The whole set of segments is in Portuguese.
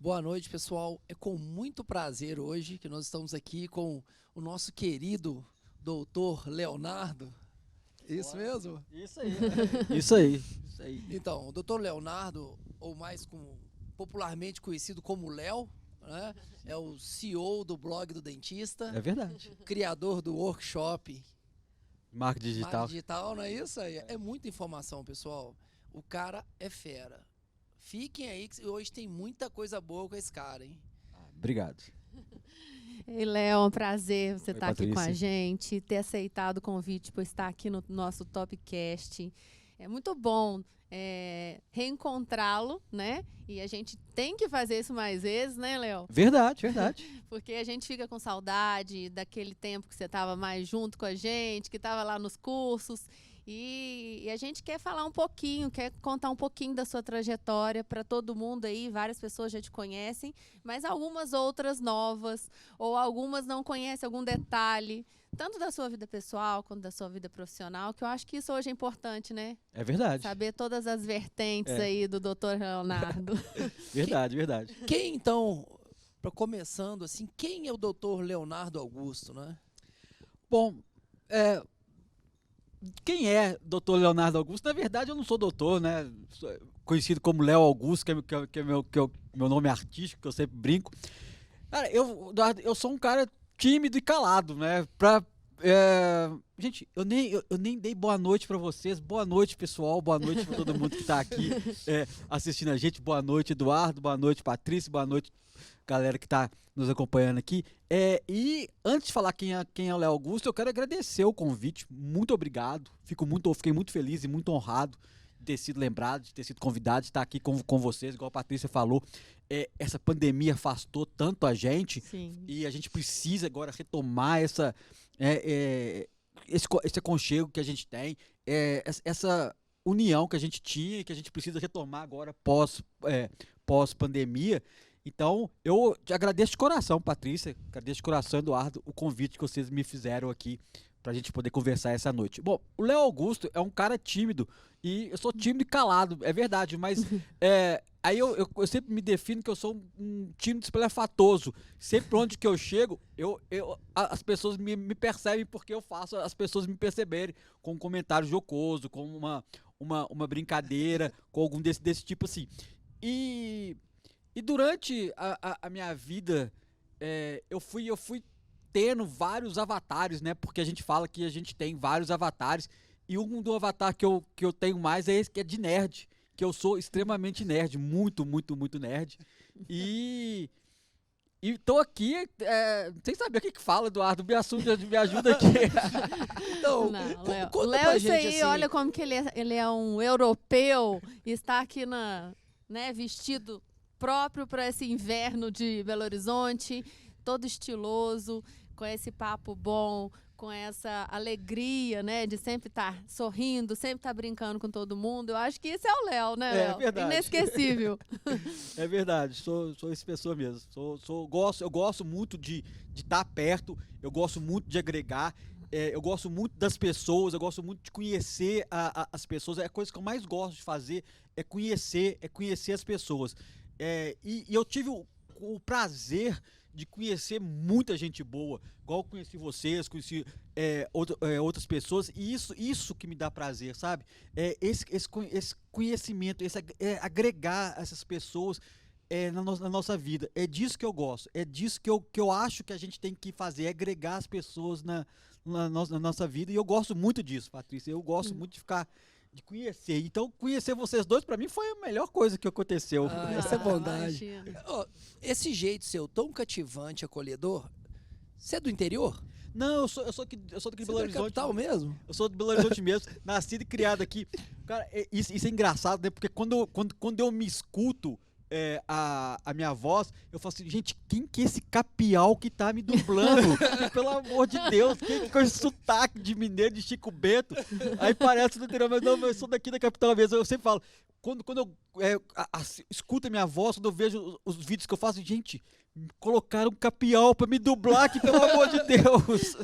Boa noite, pessoal. É com muito prazer hoje que nós estamos aqui com o nosso querido doutor Leonardo. Isso mesmo? Isso aí. Isso aí. Isso aí. Então, o doutor Leonardo, ou mais popularmente conhecido como Léo, né? É o CEO do blog do dentista, É verdade. criador do workshop Marca digital. Marketing Digital, não é isso aí? É muita informação, pessoal. O cara é fera. Fiquem aí que hoje tem muita coisa boa com esse cara, hein? Obrigado. Ei, Léo, é um prazer você Oi, estar aqui com a Patrícia. gente, ter aceitado o convite por estar aqui no nosso Topcast. É muito bom reencontrá-lo, né? E a gente tem que fazer isso mais vezes, né, Léo? Verdade, verdade. Porque a gente fica com saudade daquele tempo que você estava mais junto com a gente, que estava lá nos cursos. E a gente quer falar um pouquinho, quer contar um pouquinho da sua trajetória para todo mundo aí. Várias pessoas já te conhecem, mas algumas outras novas, ou algumas não conhecem algum detalhe, tanto da sua vida pessoal quanto da sua vida profissional, que eu acho que isso hoje é importante, né? É verdade. Saber todas as vertentes É. aí do Dr. Leonardo. Verdade, verdade. Quem, então, começando assim, quem é o doutor Leonardo Augusto, né? Bom, quem é Dr. Leonardo Augusto? Na verdade, eu não sou doutor, né? Sou conhecido como Léo Augusto, que é meu nome artístico, que eu sempre brinco. Cara, eu sou um cara tímido e calado, né? Gente, eu nem dei boa noite pra vocês. Boa noite, pessoal. Boa noite pra todo mundo que tá aqui assistindo a gente. Boa noite, Eduardo. Boa noite, Patrícia. Boa noite, galera que tá nos acompanhando aqui. E antes de falar quem é o Léo Augusto, eu quero agradecer o convite. Muito obrigado. Fiquei muito feliz e muito honrado de ter sido lembrado, de ter sido convidado, de estar aqui com vocês, igual a Patrícia falou. Essa pandemia afastou tanto a gente. Sim. E a gente precisa agora retomar esse aconchego que a gente tem, essa união que a gente tinha e que a gente precisa retomar agora pós-pandemia. Então, eu te agradeço de coração, Patrícia, agradeço de coração, Eduardo, o convite que vocês me fizeram aqui pra gente poder conversar essa noite. Bom, o Léo Augusto é um cara tímido, e eu sou tímido e calado, é verdade, mas aí eu sempre me defino que eu sou um tímido espalhafatoso. Sempre onde que eu chego, as pessoas me percebem porque eu faço as pessoas me perceberem com um comentário jocoso, com uma brincadeira, com algum desse tipo assim. E durante a minha vida, eu fui tendo vários avatares, né? Porque a gente fala que a gente tem vários avatares. E um do avatar que eu tenho mais é esse, que é de nerd. Que eu sou extremamente nerd. Muito, muito, muito nerd. E tô aqui sem saber o que fala, Eduardo. Me ajuda aqui. Então, Não, Léo. conta Léo, pra isso gente aí, assim. olha como que ele é um europeu e está aqui vestido próprio para esse inverno de Belo Horizonte, todo estiloso, com esse papo bom, com essa alegria, né, de sempre estar sorrindo, sempre estar brincando com todo mundo. Eu acho que isso é o Léo, né, Léo? Verdade. Inesquecível. É verdade, sou essa pessoa mesmo. Eu gosto muito de estar perto, eu gosto muito de agregar, eu gosto muito das pessoas, eu gosto muito de conhecer as pessoas. É a coisa que eu mais gosto de fazer, é conhecer as pessoas. E eu tive o prazer de conhecer muita gente boa, igual eu conheci vocês, conheci outras pessoas, e isso que me dá prazer, sabe? Esse conhecimento, agregar essas pessoas na nossa vida. É disso que eu gosto, é disso que eu acho que a gente tem que fazer, é agregar as pessoas na nossa vida, e eu gosto muito disso, Patrícia, eu gosto muito de conhecer. Então, conhecer vocês dois, pra mim, foi a melhor coisa que aconteceu. Essa é bondade. Imagina. Ó, esse jeito seu tão cativante, acolhedor, você é do interior? Não, eu sou aqui de Você Belo é da Horizonte. capital mesmo? Eu sou de Belo Horizonte mesmo, nascido e criado aqui. Cara, isso é engraçado, né? Porque quando eu me escuto a minha voz, eu falo assim, gente, quem que é esse capial que tá me dublando? Pelo amor de Deus, quem com esse sotaque de mineiro, de Chico Bento? Aí parece do interior, mas não, eu sou daqui da capital mesmo. Eu sempre falo, quando eu escuto a minha voz, quando eu vejo os vídeos que eu faço, gente, colocaram um capial pra me dublar aqui, pelo amor de Deus.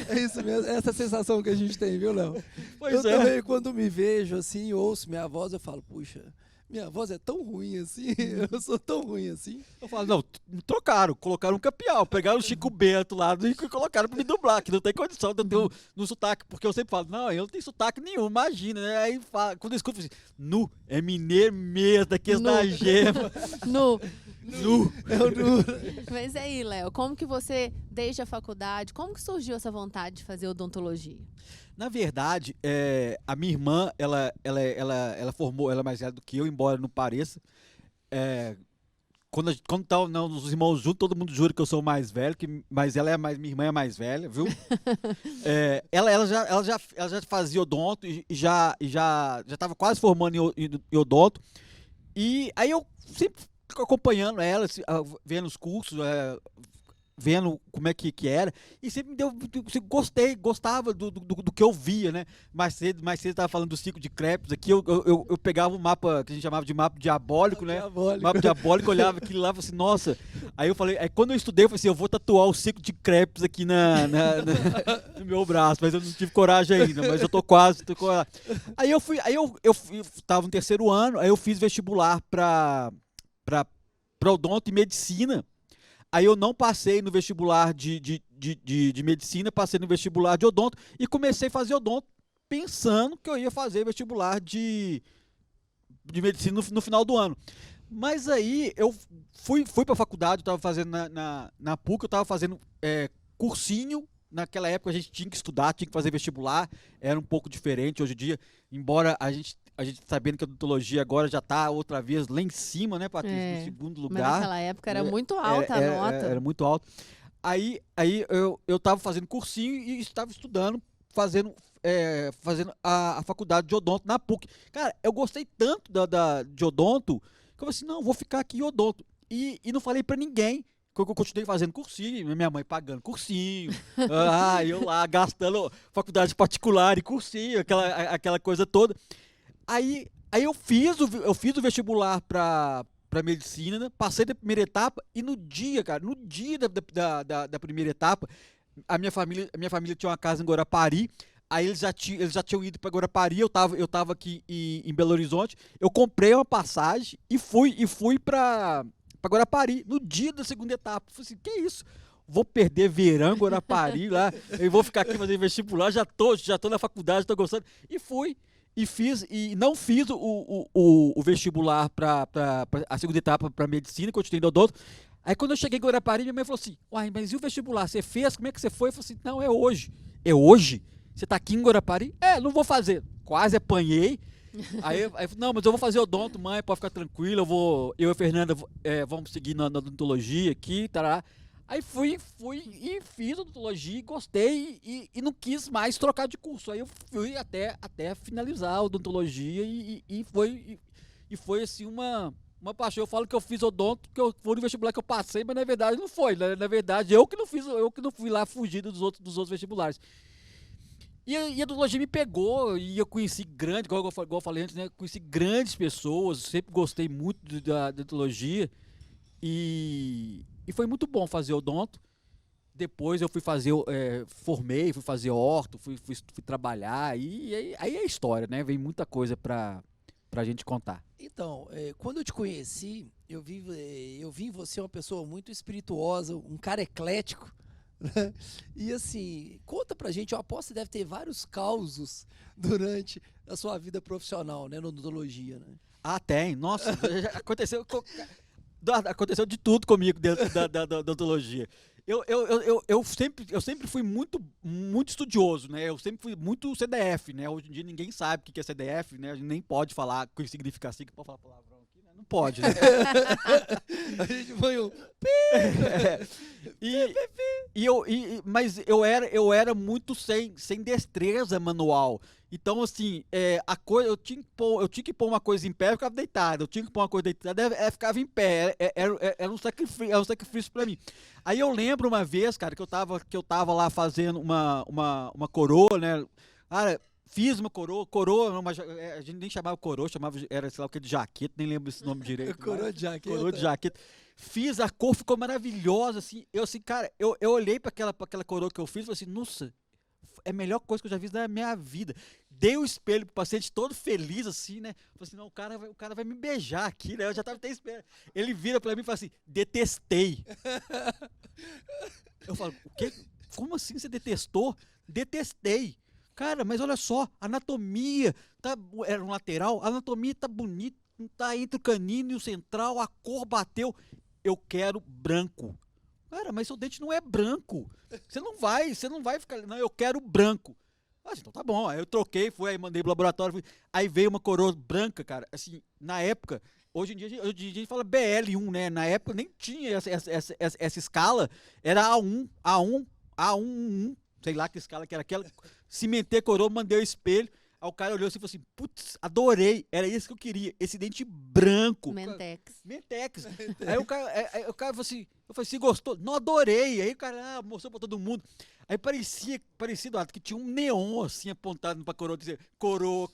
É isso mesmo, essa sensação que a gente tem, viu, Léo? Pois Eu é. também, quando me vejo assim, ouço minha voz, eu falo, puxa, minha voz é tão ruim assim, eu sou tão ruim assim. Eu falo, não, me trocaram, colocaram um campeão, pegaram o Chico Bento lá e colocaram pra me dublar, que não tem condição de eu ter no sotaque, porque eu sempre falo, não, eu não tenho sotaque nenhum, imagina, né? Aí quando eu escuto, eu falo assim, nu, é mineiro mesmo, daqueles da gema. Nu. Nu. É o nu. Mas aí, Léo, como que você, desde a faculdade, como que surgiu essa vontade de fazer odontologia? Na verdade, a minha irmã, ela formou, ela é mais velha do que eu, embora não pareça. Quando tá os irmãos juntos, todo mundo jura que eu sou o mais velho, mas minha irmã é mais velha, viu? Ela já fazia odonto e já estava quase formando em odonto. E aí eu sempre fico acompanhando ela, vendo os cursos, vendo como é que era, e sempre me deu, gostava do que eu via, né? Mais cedo estava falando do ciclo de Krebs aqui, eu pegava um mapa que a gente chamava de mapa diabólico, né? Mapa diabólico, olhava aquilo lá e falava assim, nossa. Aí eu falei, quando eu estudei, eu falei assim, eu vou tatuar o ciclo de Krebs aqui no meu braço, mas eu não tive coragem ainda, mas eu tô quase. Aí eu tava no terceiro ano, aí eu fiz vestibular para odonto e medicina. Aí eu não passei no vestibular de medicina, passei no vestibular de odonto e comecei a fazer odonto pensando que eu ia fazer vestibular de medicina no final do ano. Mas aí eu fui para a faculdade, eu estava fazendo na PUC, eu estava fazendo cursinho. Naquela época a gente tinha que estudar, tinha que fazer vestibular, era um pouco diferente hoje em dia, embora a gente sabendo que a odontologia agora já está outra vez lá em cima, né, Patrícia, no segundo lugar. Mas naquela época era muito alta a nota. Era muito alto. Aí eu estava fazendo cursinho e estava estudando, fazendo a faculdade de odonto na PUC. Cara, eu gostei tanto de odonto, que eu falei assim, não, vou ficar aqui em odonto. E não falei para ninguém. Eu continuei fazendo cursinho, minha mãe pagando cursinho, eu lá gastando faculdade particular e cursinho, aquela coisa toda. Aí eu fiz o vestibular para medicina, né? Passei da primeira etapa e no dia da primeira etapa, a minha família tinha uma casa em Guarapari. Aí eles já tinham ido para Guarapari, eu tava aqui em Belo Horizonte. Eu comprei uma passagem e fui para Guarapari no dia da segunda etapa. Falei assim, que isso? Vou perder verão, Guarapari lá, eu vou ficar aqui fazendo vestibular, já tô na faculdade, tô gostando. E fui. E não fiz o vestibular para a segunda etapa para medicina, continuei no odonto. Aí quando eu cheguei em Guarapari, minha mãe falou assim, uai, mas e o vestibular? Você fez? Como é que você foi? Eu falei assim, não, é hoje. É hoje? Você tá aqui em Guarapari? Não vou fazer. Quase apanhei. Aí não, mas eu vou fazer odonto, mãe, pode ficar tranquila, eu e a Fernanda vamos seguir na odontologia aqui, tará. Aí fui e fiz odontologia, gostei e não quis mais trocar de curso. Aí eu fui até finalizar a odontologia e foi assim uma paixão. Eu falo que eu fiz odonto, que eu fui no vestibular que eu passei, mas na verdade não foi. Na verdade eu que não fui lá fugido dos outros vestibulares. E a odontologia me pegou e eu conheci igual eu falei antes, né? Conheci grandes pessoas, sempre gostei muito da odontologia e foi muito bom fazer odonto. Depois eu fui fazer, formei, fui fazer orto, fui trabalhar e aí é história, né? Vem muita coisa pra gente contar. Então, quando eu te conheci, eu vi em você uma pessoa muito espirituosa, um cara eclético. E assim, conta pra gente, eu aposto que deve ter vários causos durante a sua vida profissional, né, na odontologia, né? Tem, nossa, aconteceu de tudo comigo dentro da odontologia. Eu sempre fui muito, muito estudioso, né? Eu sempre fui muito CDF, né? Hoje em dia ninguém sabe o que é CDF, né? A gente nem pode falar o que significa assim, que pode falar palavrão aqui, né? Não pode, né? A gente foi um... Mas eu era muito sem destreza manual. Então, assim, eu tinha que pôr uma coisa em pé, eu ficava deitado. Eu tinha que pôr uma coisa deitada, ficava em pé. Era um sacrifício pra mim. Aí eu lembro uma vez, cara, que eu tava lá fazendo uma coroa, né? Cara, fiz uma coroa, a gente nem chamava coroa, era, sei lá o que, de jaqueta, nem lembro esse nome direito. Coroa de jaqueta. Coroa de jaqueta. Fiz, a cor ficou maravilhosa, assim. Cara, eu olhei pra aquela coroa que eu fiz e falei assim, nossa, É a melhor coisa que eu já fiz na minha vida. Dei o espelho pro paciente todo feliz, assim, né? Falei assim, não, o cara vai me beijar aqui, né? Eu já tava até esperando. Ele vira pra mim e fala assim, detestei. Eu falo, o quê? Como assim você detestou? Detestei. Cara, mas olha só, anatomia, era um lateral, a anatomia tá bonita, tá entre o canino e o central, a cor bateu. Eu quero branco. Cara, mas seu dente não é branco. Você não vai ficar. Não, eu quero branco. Então tá bom. Aí eu troquei, aí mandei pro laboratório. Aí veio uma coroa branca, cara. Assim, na época, hoje em dia a gente fala BL1, né? Na época nem tinha essa escala. Era A1, sei lá que escala que era aquela. Cimentei a coroa, mandei o espelho. Aí o cara olhou assim e falou assim, putz, adorei, era isso que eu queria, esse dente branco. Mentex. Aí o cara falou assim, eu falei, se gostou? Não, adorei. Aí o cara mostrou pra todo mundo. Aí parecia, Eduardo, que tinha um neon assim apontado pra coroa, dizer, coroa,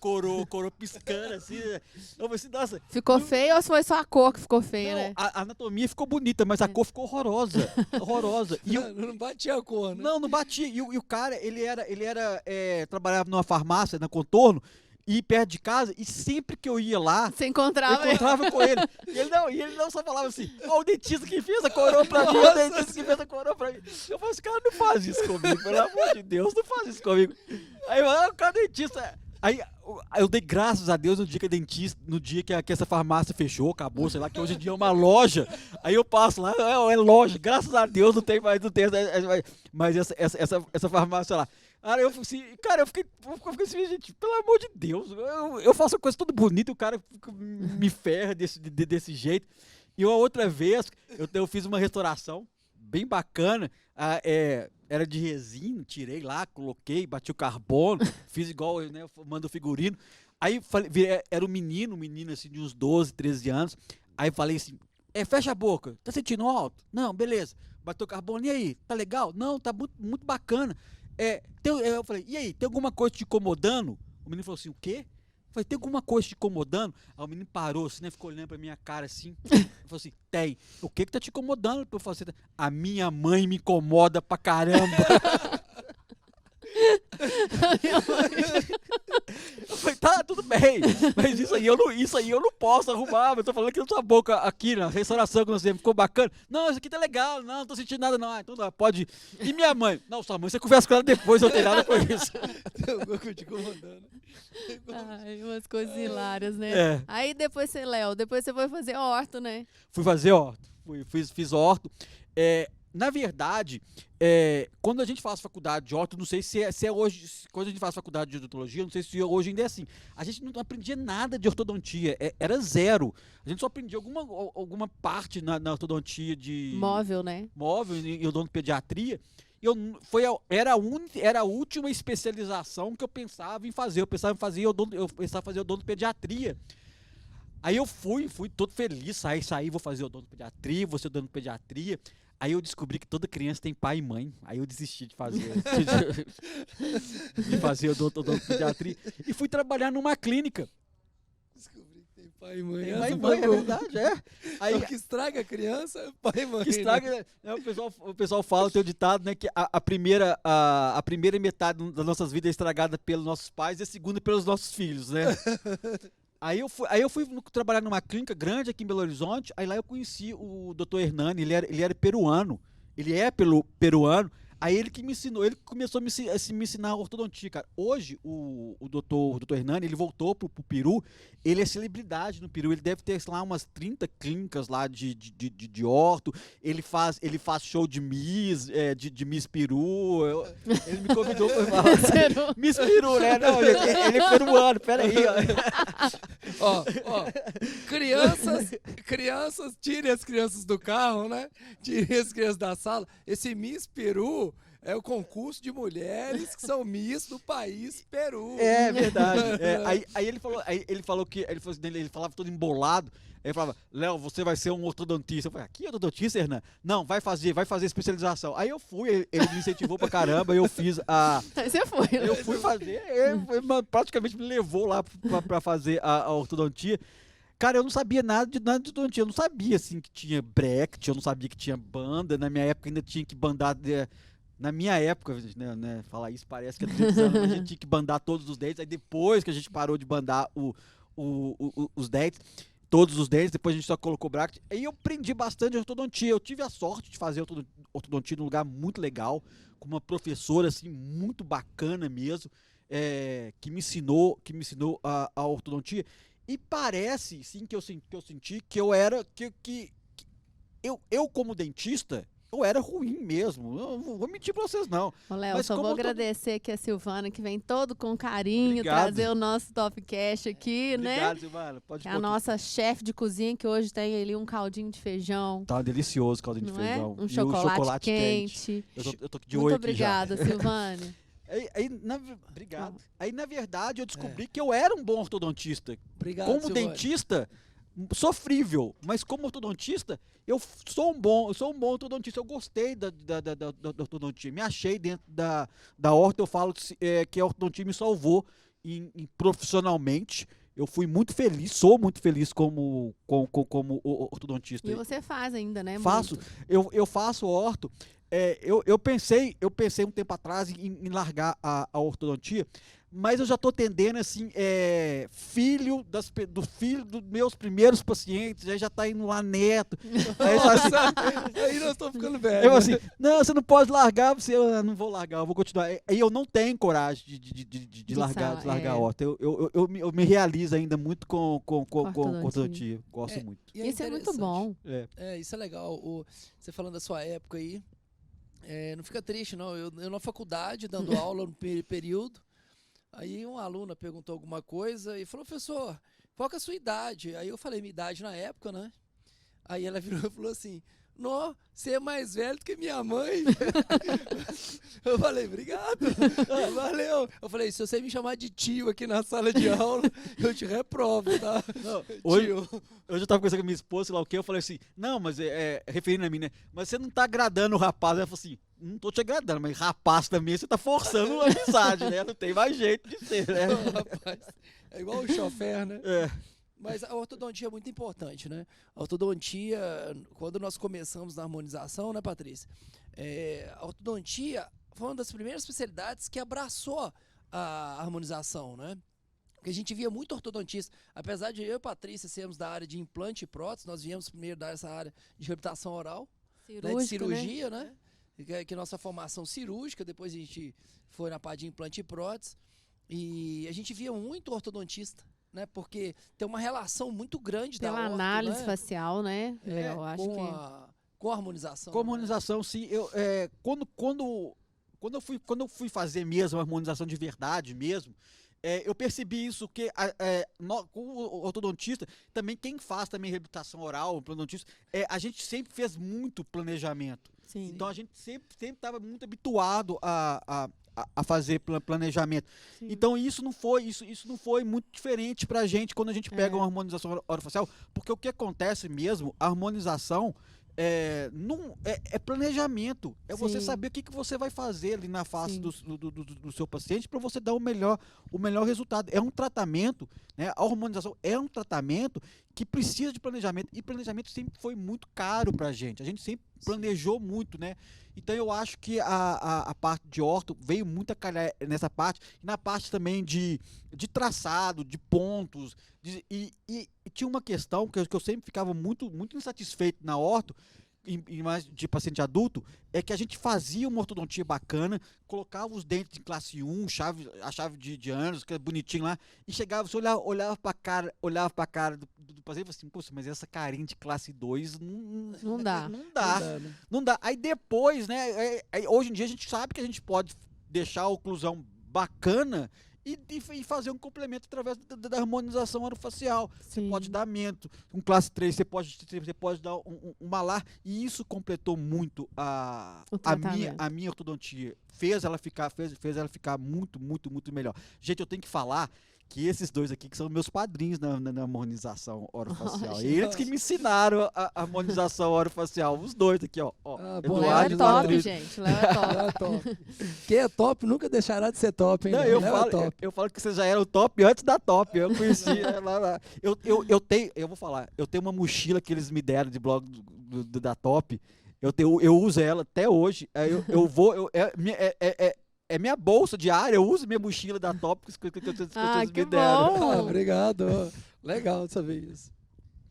piscando assim. Eu falei assim, nossa. Ficou feio ou foi só a cor que ficou feia, não, né? A anatomia ficou bonita, mas a cor ficou horrorosa. Horrorosa. E não batia a cor, né? Não batia. E o cara, trabalhava numa farmácia, na Contorno, e perto de casa, e sempre que eu ia lá, Você encontrava, eu encontrava com ele. E ele não só falava assim, ó, o dentista que fez a coroa pra mim, o dentista que fez a coroa pra mim. Eu falei assim, cara, não faz isso comigo, pelo amor de Deus, não faz isso comigo. Aí eu, o cara dentista. Aí eu dei graças a Deus no dia que essa farmácia fechou, acabou, sei lá, que hoje em dia é uma loja. Aí eu passo lá, é loja, graças a Deus não tem mais, mas essa farmácia lá. Cara, eu fiquei assim, gente, pelo amor de Deus, eu faço a coisa toda bonita, o cara me ferra desse jeito. E uma outra vez, eu fiz uma restauração bem bacana, era de resina, tirei lá, coloquei, bati o carbono, fiz igual, né, mando o figurino. Aí era um menino assim, de uns 12, 13 anos. Aí falei assim, fecha a boca, tá sentindo alto? Não, beleza. Bateu o carbono, e aí, tá legal? Não, tá muito, muito bacana. Eu falei, e aí, tem alguma coisa te incomodando? O menino falou assim, o quê? Eu falei, tem alguma coisa te incomodando? Aí o menino parou assim, né, ficou olhando pra minha cara assim. Ele falou assim, tem. O que tá te incomodando? Eu falei assim, a minha mãe me incomoda pra caramba. Eu falei, tá, tudo bem, mas isso aí eu não posso arrumar. Eu tô falando aqui na sua boca, aqui na restauração que você ficou bacana. Não, isso aqui tá legal, não tô sentindo nada, não. Então pode ir. E minha mãe? Não, sua mãe, você conversa com ela depois, eu não tenho nada com isso. Tem alguma coisa te incomodando. Ai, umas coisas hilárias, né? É. Aí depois você foi fazer orto, né? Fui fazer orto, fiz orto. Na verdade, quando a gente faz faculdade de orto, não sei se é hoje, quando a gente faz faculdade de odontologia, não sei se hoje ainda é assim. A gente não aprendia nada de ortodontia, era zero. A gente só aprendia alguma parte na ortodontia de... Móvel, né? Móvel e odontopediatria. Era a última especialização que eu pensava em fazer. Eu pensava em fazer odontopediatria. Aí eu fui todo feliz, saí, vou fazer odontopediatria, vou ser odontopediatria. Aí eu descobri que toda criança tem pai e mãe. Aí eu desisti de fazer odontopediatria e fui trabalhar numa clínica. Descobri que tem pai e mãe. Pai e mãe, é verdade, é. Aí, o que estraga a criança é pai e mãe. Que estraga, né? O pessoal fala, tem o ditado, né, que a primeira metade das nossas vidas é estragada pelos nossos pais e a segunda pelos nossos filhos, né? Aí eu fui trabalhar numa clínica grande aqui em Belo Horizonte, aí lá eu conheci o Dr. Hernani, ele era peruano, ele é peruano, aí ele que me ensinou, ele começou a me ensinar ortodontia, cara. Hoje, o Dr. Hernani, ele voltou pro Peru, ele é celebridade no Peru, ele deve ter lá umas 30 clínicas lá de orto, ele faz show de Miss, de Miss Peru, ele me convidou pra falar. Miss Peru, né? Não, ele é peruano, peraí, ó. Crianças, tirem as crianças do carro, né? Tirem as crianças da sala. Esse Miss Peru é o concurso de mulheres que são Miss do país Peru. É verdade. Aí ele falava todo embolado. Aí ele falava, Léo, você vai ser um ortodontista. Eu falei, aqui é ortodontista, Hernan? Não, vai fazer especialização. Aí eu fui, ele me incentivou pra caramba, eu fiz a... Aí você foi. Eu fui fazer, ele praticamente me levou lá pra fazer a ortodontia. Cara, eu não sabia nada de ortodontia, eu não sabia, assim, que tinha bracket, eu não sabia que tinha banda, na minha época ainda tinha que bandar Na minha época, né, falar isso parece que é 200 anos, a gente tinha que bandar todos os dentes. Aí depois que a gente parou de bandar os dentes, todos os dentes, depois a gente só colocou bracket. Aí eu aprendi bastante ortodontia. Eu tive a sorte de fazer ortodontia num lugar muito legal, com uma professora assim, muito bacana mesmo, que me ensinou a ortodontia. E parece, sim, que eu senti que eu era. Que eu, como dentista, eu era ruim mesmo. Eu não vou mentir pra vocês, não. Ô, Léo, Mas só como vou eu tô- agradecer aqui a Silvana, que vem todo com carinho Obrigado. trazer o nosso Topcast aqui, né? Obrigado, Silvana. Pode Que é pôr a aqui. nossa chefe de cozinha, que hoje tem ali um caldinho de feijão, Tá delicioso o caldinho de não é? feijão. Um E o chocolate quente. Eu tô de Muito olho aqui já. obrigada, Silvane. Obrigado. Aí, na verdade, eu descobri que eu era um bom ortodontista. Obrigado, Como Silvane. dentista, sofrível. Mas como ortodontista, eu sou um bom ortodontista. Eu gostei da ortodontia. Me achei dentro da orto. Eu falo que a ortodontia me salvou profissionalmente. Eu fui muito feliz, sou muito feliz como ortodontista. E você faz ainda, né? Faço. Muito. Eu faço orto. Eu pensei um tempo atrás em largar a ortodontia, mas eu já estou tendendo assim, filho dos meus primeiros pacientes, aí já está indo lá neto. Aí, Aí nós estamos ficando velhos. eu assim, não, você não pode largar, eu não vou largar, eu vou continuar. Aí eu não tenho coragem de largar a horta. Eu me realizo ainda muito com ortodontia. Gosto muito. E Isso é muito interessante. bom. Isso é legal. Você falando da sua época aí, não fica triste, não. Eu na faculdade, dando aula no período, aí uma aluna perguntou alguma coisa e falou, professor, qual que é a sua idade? Aí eu falei, minha idade na época, né? Aí ela virou e falou assim, não, você é mais velho do que minha mãe. Eu falei, obrigado, valeu. Eu falei, se você me chamar de tio aqui na sala de aula, eu te reprovo, tá? Hoje Tio. eu já tava conversando com a minha esposa, sei lá o que, eu falei assim, não, mas referindo a mim, né? Mas você não tá agradando o rapaz. Ela falou assim, não tô te agradando, mas rapaz também você tá forçando a amizade, né? Não tem mais jeito de ser, né? Ô, rapaz, é igual o chofer, né? É. Mas a ortodontia é muito importante, né? A ortodontia, quando nós começamos na harmonização, né, Patrícia? A ortodontia foi uma das primeiras especialidades que abraçou a harmonização, né? Porque a gente via muito ortodontista. Apesar de eu e Patrícia sermos da área de implante e prótese, nós viemos primeiro dessa área de reabilitação oral, né, de cirurgia, né? Que é a nossa formação cirúrgica, depois a gente foi na parte de implante e prótese. E a gente via muito ortodontista, né? Porque tem uma relação muito grande Pela da orto, análise né? facial, né? Eu acho com que... com a harmonização. Com a harmonização, sim. Quando eu fui fazer mesmo a harmonização de verdade mesmo, eu percebi isso, que com o ortodontista, também quem faz também reabilitação oral, o ortodontista, a gente sempre fez muito planejamento. Sim. Então a gente sempre estava muito habituado a fazer planejamento. Sim. Então isso não foi muito diferente pra gente quando a gente pega uma harmonização orofacial, porque o que acontece mesmo, a harmonização é planejamento. É você Sim. saber o que você vai fazer ali na face Sim. do seu paciente para você dar o melhor resultado. É um tratamento, né? A harmonização é um tratamento que precisa de planejamento, e planejamento sempre foi muito caro pra gente. A gente sempre planejou muito, né? Então eu acho que a parte de orto veio muito a calhar nessa parte, e na parte também de traçado, de pontos, e tinha uma questão que eu sempre ficava muito insatisfeito na orto, e mais de paciente adulto, é que a gente fazia uma ortodontia bacana, colocava os dentes de classe 1, a chave de anos, que é bonitinho lá, e chegava, você olhava pra cara do paciente e falava assim, poxa, mas essa carinha de classe 2 Não dá. não dá. Aí depois, né, hoje em dia a gente sabe que a gente pode deixar a oclusão bacana e fazer um complemento através da harmonização orofacial. Você Sim. pode dar mento, um classe 3, você pode dar um malar, e isso completou muito O tratamento. a minha ortodontia. Fez ela ficar muito melhor. Gente, eu tenho que falar que esses dois aqui que são meus padrinhos na harmonização orofacial. Nossa. Eles que me ensinaram a harmonização orofacial. Os dois aqui, ó. bom, Léo Eduardo é e top, Patrícia. gente. Léo é top. É top. Quem é top nunca deixará de ser top, hein? Não, Léo é top. eu falo que vocês já eram top antes da top. Eu conheci lá. Eu vou falar, eu tenho uma mochila que eles me deram de blog da top. Eu uso ela até hoje. Eu vou. É minha bolsa diária, eu uso minha mochila da Tópicos que vocês que me deram. bom. Obrigado. Legal de saber isso.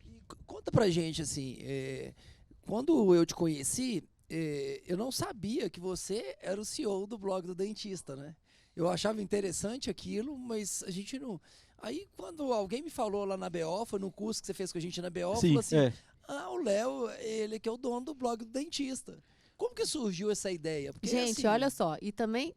E conta pra gente, assim, quando eu te conheci, eu não sabia que você era o CEO do blog do dentista, né? Eu achava interessante aquilo, mas a gente não... Aí, quando alguém me falou lá na BO, foi no curso que você fez com a gente na BO, Sim, falou assim, o Léo, ele que é o dono do blog do dentista. Como que surgiu essa ideia? Porque, Gente, assim, olha só, e também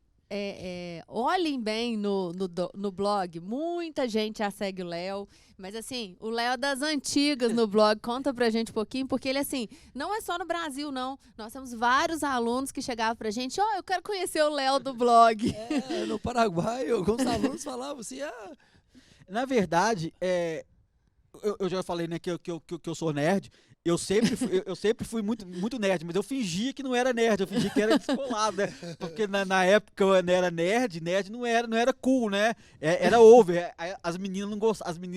olhem bem no blog, muita gente já segue o Léo, mas assim, o Léo é das antigas no blog, conta pra gente um pouquinho, porque ele assim, não é só no Brasil não, nós temos vários alunos que chegavam pra gente, eu quero conhecer o Léo do blog. no Paraguai, alguns alunos falavam assim, Na verdade, eu já falei, né, que eu sou nerd. Eu sempre fui muito nerd, mas eu fingia que não era nerd, eu fingia que era descolado, né? Porque na época eu era nerd não era cool, né? Era over. As meninas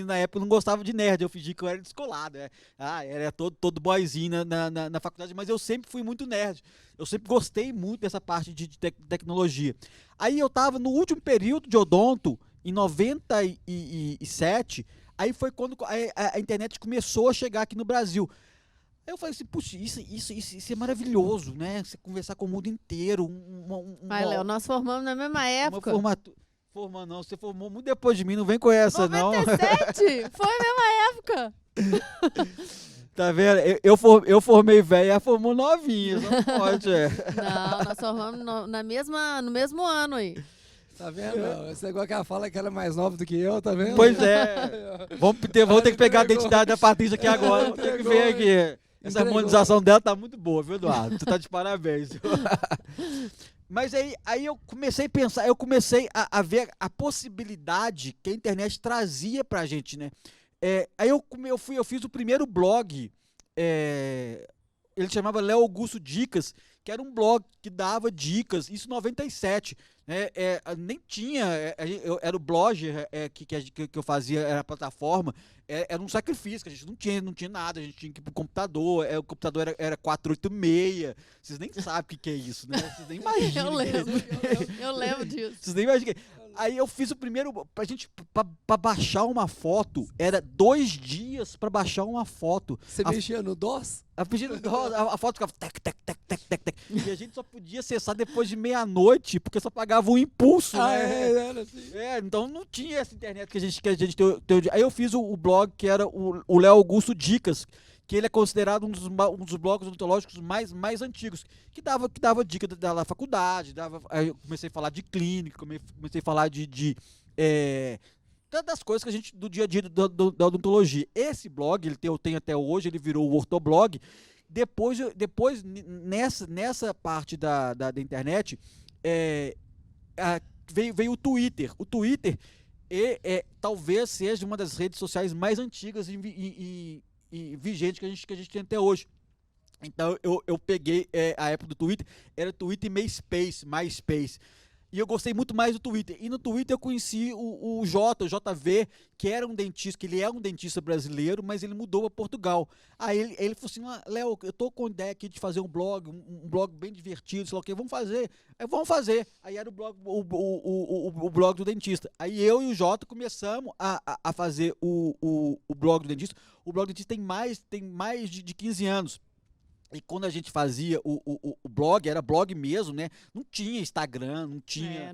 na época não gostavam de nerd, eu fingia que eu era descolado, né? Era todo boyzinho na faculdade, mas eu sempre fui muito nerd. Eu sempre gostei muito dessa parte de tecnologia. Aí eu tava no último período de odonto, em 97, aí foi quando a internet começou a chegar aqui no Brasil. Aí eu falei assim, puxa, isso é maravilhoso, né? Você conversar com o mundo inteiro. Léo, nós formamos na mesma época. Formou não, você formou muito depois de mim, não vem com essa, 97? Foi a mesma época. Tá vendo? Eu formei velha, ela formou novinha, não pode, Não, nós formamos no mesmo ano aí. Tá vendo? Esse negócio que ela fala que ela é mais nova do que eu, tá vendo? Pois é. Vamos ter que pegar a identidade da Patrícia aqui agora. Tem que ver aqui. Essa harmonização dela tá muito boa, viu, Eduardo? Você tá de parabéns. Mas aí eu comecei a pensar, eu comecei a ver a possibilidade que a internet trazia pra gente, né? Aí eu fiz o primeiro blog, ele chamava Léo Augusto Dicas, que era um blog que dava dicas, isso em 97. Nem tinha, era o Blogger que eu fazia, era a plataforma, era um sacrifício, que a gente não tinha nada, a gente tinha que ir pro computador, o computador era 486, vocês nem sabem o que é isso, né? Vocês nem imaginam. Eu lembro disso. Vocês nem imaginam. Aí eu fiz o primeiro, pra baixar uma foto, era 2 dias pra baixar uma foto. Você mexia no DOS? A foto ficava tec. E a gente só podia acessar depois de meia-noite, porque só pagava o impulso, né? Era assim. Então não tinha essa internet que a gente tem. Aí eu fiz o blog que era o Léo Augusto Dicas, que ele é considerado um dos blogs odontológicos mais antigos, que dava dica da faculdade, aí eu comecei a falar de clínica, comecei a falar das coisas que a gente, do dia a dia da odontologia. Esse blog, eu tenho até hoje, ele virou o Ortoblog. Depois nessa parte da internet, veio o Twitter. O Twitter talvez seja uma das redes sociais mais antigas e vigente que a gente tem até hoje. Então eu peguei a época do Twitter, era Twitter e MySpace. E eu gostei muito mais do Twitter. E no Twitter eu conheci o JV, que era um dentista, que ele é um dentista brasileiro, mas ele mudou para Portugal. Aí ele falou assim, Léo, eu tô com ideia aqui de fazer um blog bem divertido, sei lá o que, vamos fazer. Aí era o blog do dentista. Aí eu e o Jota começamos a fazer o blog do dentista. O blog do dentista tem mais de 15 anos. E quando a gente fazia o blog, era blog mesmo, né? Não tinha Instagram, não tinha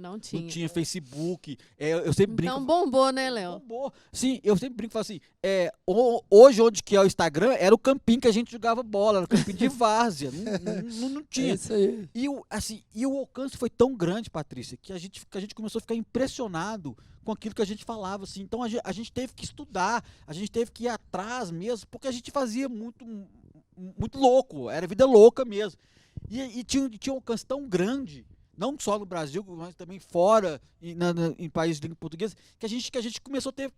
Facebook. Eu sempre brinco. Então bombou, né, Léo? Bombou. Sim, eu sempre brinco e falo assim, hoje onde que é o Instagram, era o campinho que a gente jogava bola, era o campinho de várzea. Não tinha. É isso aí. E o alcance foi tão grande, Patrícia, que a gente começou a ficar impressionado com aquilo que a gente falava, assim. Então a gente teve que estudar, a gente teve que ir atrás mesmo, porque a gente fazia muito louco, era vida louca mesmo. E tinha um alcance tão grande, não só no Brasil, mas também fora, em países de língua portuguesa, que a gente começou a ter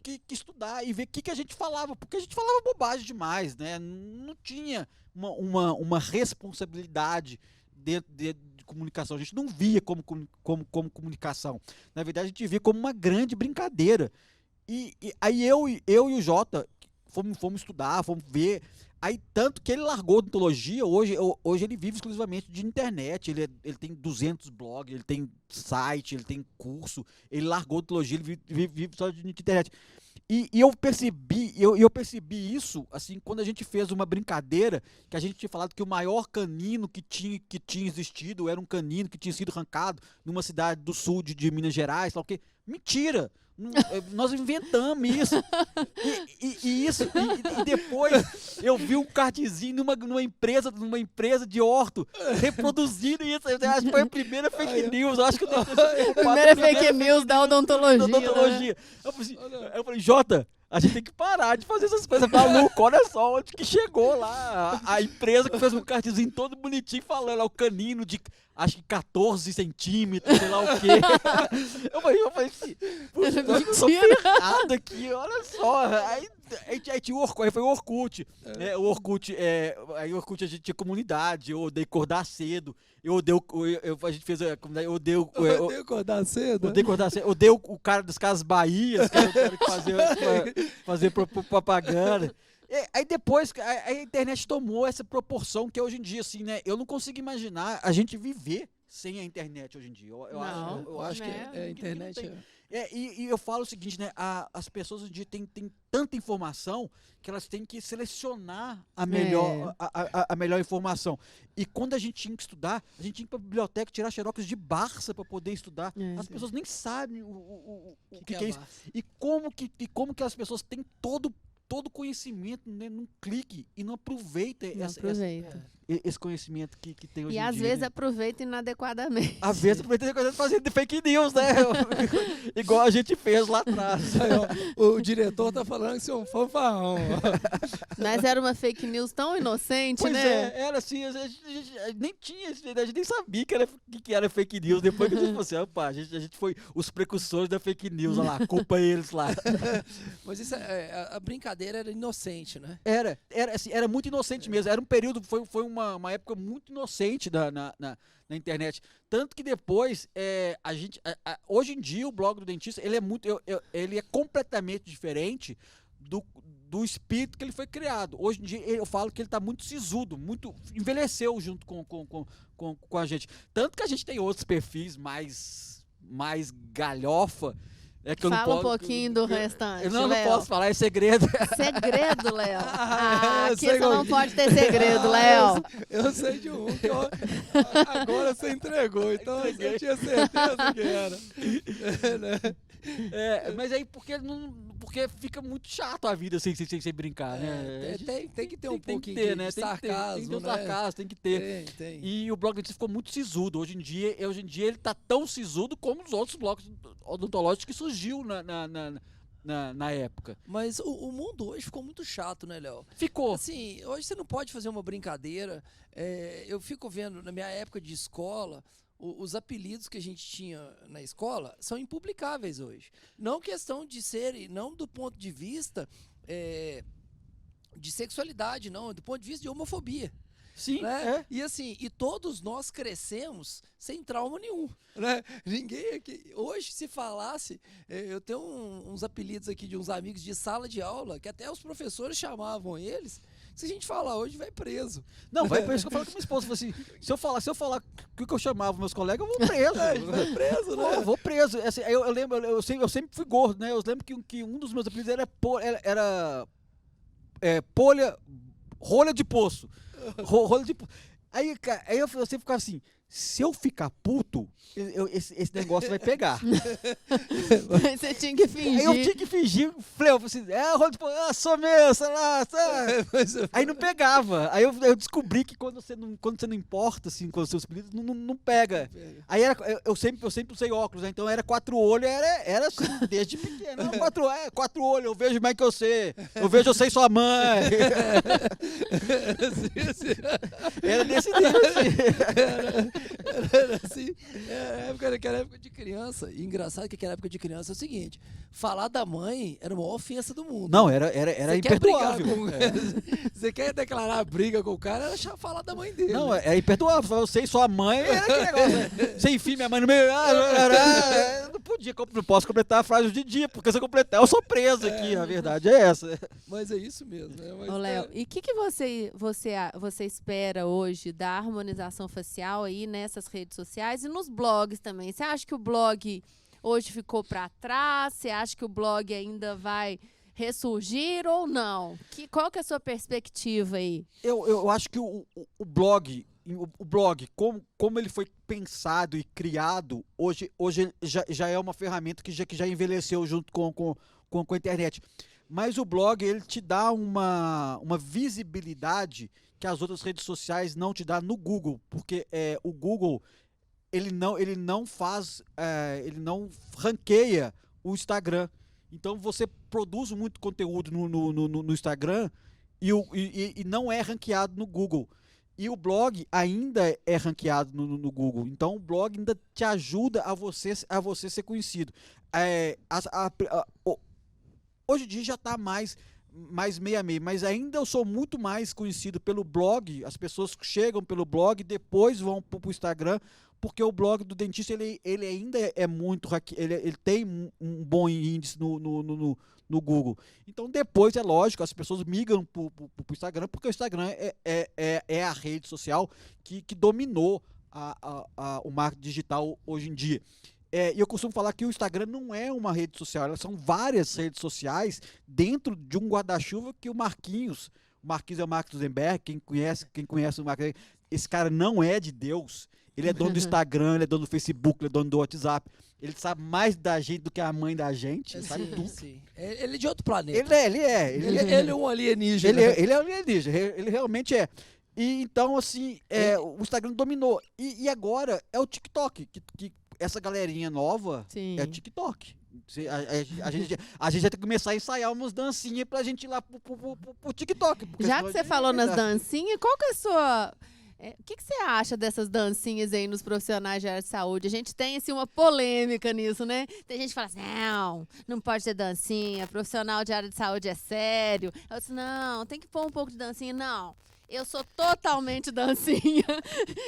que estudar e ver o que a gente falava, porque a gente falava bobagem demais, né? Não tinha uma responsabilidade dentro de comunicação, a gente não via como comunicação. Na verdade, a gente via como uma grande brincadeira. E aí eu e o Jota fomos estudar, fomos ver. Aí, tanto que ele largou a odontologia, hoje ele vive exclusivamente de internet, ele tem 200 blogs, ele tem site, ele tem curso, ele largou a odontologia, ele vive só de internet. E eu percebi isso, assim, quando a gente fez uma brincadeira, que a gente tinha falado que o maior canino que tinha existido era um canino que tinha sido arrancado numa cidade do sul de Minas Gerais, tal, que mentira! Nós inventamos isso. E depois eu vi um cardzinho numa empresa de orto reproduzindo isso. Eu acho que foi a primeira fake news. Eu acho que Primeira fake news da odontologia. Né? Eu falei, Jota, a gente tem que parar de fazer essas coisas malucas. Olha só onde que chegou lá. A empresa que fez um cardzinho todo bonitinho falando, o canino de acho que 14 centímetros, sei lá o quê. Eu falei assim, eu sou ferrado aqui, olha só. Aí tinha o Orkut, aí foi o Orkut. Né? O Orkut, aí o Orkut a gente tinha comunidade, eu odeio acordar cedo. A gente fez a comunidade, eu odeio acordar cedo. Eu odeio o cara das Casas Bahia, que era o cara que fazia propaganda. Aí depois a internet tomou essa proporção que é hoje em dia, assim, né? Eu não consigo imaginar a gente viver sem a internet hoje em dia. Eu acho que a internet e eu falo o seguinte, né? As pessoas hoje em dia têm tanta informação que elas têm que selecionar a melhor informação. E quando a gente tinha que estudar, a gente tinha que ir para a biblioteca tirar xerox de Barça para poder estudar. As pessoas nem sabem o que é isso. E como que as pessoas têm todo conhecimento, né, num clique e não aproveita esse conhecimento que tem hoje em dia. E às vezes aproveita inadequadamente. Às vezes aproveita inadequadamente fazendo fake news, né? Igual a gente fez lá atrás. O diretor tá falando que você é um fanfarrão. Mas era uma fake news tão inocente, pois né? Pois era assim, a gente nem tinha, a gente nem sabia que era fake news. Depois que a gente falou assim, opa, a gente foi os precursores da fake news, olha lá, culpa eles lá. Mas isso a brincadeira era inocente, né? Era muito inocente mesmo. Era um período, foi uma época muito inocente na internet. Tanto que depois, hoje em dia, o blog do dentista, ele é completamente diferente do espírito que ele foi criado. Hoje em dia, eu falo que ele está muito sisudo, envelheceu junto com a gente. Tanto que a gente tem outros perfis mais galhofa. Fala um pouquinho do restante, Eu não posso falar, é segredo. Segredo, Léo? Aqui você não pode ter segredo, Léo. Eu sei de um que agora você entregou, então eu tinha certeza que era. Mas aí porque fica muito chato a vida sem brincar, né? Tem que ter um pouquinho de sarcasmo, tem que ter um sarcasmo, tem que ter. Tem. E o blog dentista ficou muito sisudo. Hoje em dia ele tá tão sisudo como os outros blogs odontológicos que surgiu na época. Mas o mundo hoje ficou muito chato, né, Léo? Ficou. Assim, hoje você não pode fazer uma brincadeira. Eu fico vendo, na minha época de escola, os apelidos que a gente tinha na escola são impublicáveis hoje. Não questão de serem, não do ponto de vista de sexualidade, não, do ponto de vista de homofobia. Sim, né? E assim, todos nós crescemos sem trauma nenhum, né? Ninguém aqui, hoje se falasse, eu tenho uns apelidos aqui de uns amigos de sala de aula, que até os professores chamavam eles, se a gente falar hoje, vai preso. Não, vai preso, que eu falo com minha esposa, assim, se eu falar o que eu chamava meus colegas, eu vou preso. Vai preso, né? Eu vou preso. Assim, eu lembro, eu sempre fui gordo, né? Eu lembro que um dos meus apelidos era rolha de poço. Aí, cara, eu sempre ficava assim, se eu ficar puto, esse negócio vai pegar. Mas você tinha que fingir. Aí eu tinha que fingir, falei assim, sou meu, sei lá, aí não pegava. Aí eu descobri que quando você não importa, assim, com os seus apelidos, não pega. Aí eu sempre usei óculos, né? Então era 4 olhos, era assim, desde pequeno. 4 olhos, eu vejo mais que você. Eu vejo eu sei sua mãe. Era desse nível, assim. Era assim, era época de criança, e engraçado que aquela época de criança é o seguinte, falar da mãe era a maior ofensa do mundo. Não, era Você quer brigar imperdoável. Você quer declarar a briga com o cara, era falar da mãe dele. Não, é imperdoável. Você e sua mãe era aquele negócio, né? Sem fim, minha mãe no meio. Eu não podia, não posso completar a frase de dia, porque se eu completar, eu sou preso aqui. A verdade é essa. Mas é isso mesmo, né? Mas Ô, Léo, e o que você espera hoje da harmonização facial aí nessas redes sociais e nos blogs também? Você acha que o blog hoje ficou para trás? Você acha que o blog ainda vai ressurgir ou não? Qual que é a sua perspectiva aí? Eu acho que o blog, como ele foi pensado e criado, hoje já é uma ferramenta que já envelheceu junto com a internet. Mas o blog, ele te dá uma visibilidade que as outras redes sociais não te dá no Google, porque o Google ele não ranqueia o Instagram. Então você produz muito conteúdo no Instagram e não é ranqueado no Google. E o blog ainda é ranqueado no Google. Então o blog ainda te ajuda a você ser conhecido. Hoje em dia já está mais meio a meio, mas ainda eu sou muito mais conhecido pelo blog. As pessoas chegam pelo blog, depois vão para o Instagram, porque o blog do dentista ele ainda é muito, ele tem um bom índice no Google. Então depois, é lógico, as pessoas migram para o Instagram, porque o Instagram é a rede social que dominou o marketing digital hoje em dia. E eu costumo falar que o Instagram não é uma rede social, elas são várias redes sociais dentro de um guarda-chuva que o Marquinhos é o Mark Zuckerberg, quem conhece o Marquinhos, esse cara não é de Deus, ele é dono do Instagram, ele é dono do Facebook, ele é dono do WhatsApp, ele sabe mais da gente do que a mãe da gente, ele sabe tudo. Sim. Ele é de outro planeta. Ele é um alienígena. Ele é um alienígena, ele realmente é. E então, assim, o Instagram dominou. E agora é o TikTok, que essa galerinha nova é o TikTok. A gente vai ter que começar a ensaiar umas dancinhas pra gente ir lá pro TikTok. Já que você falou nas dancinhas, qual que é a sua... O que você acha dessas dancinhas aí nos profissionais de área de saúde? A gente tem, assim, uma polêmica nisso, né? Tem gente que fala assim, não pode ter dancinha, profissional de área de saúde é sério. Eu disse, não, tem que pôr um pouco de dancinha. Não, eu sou totalmente dancinha.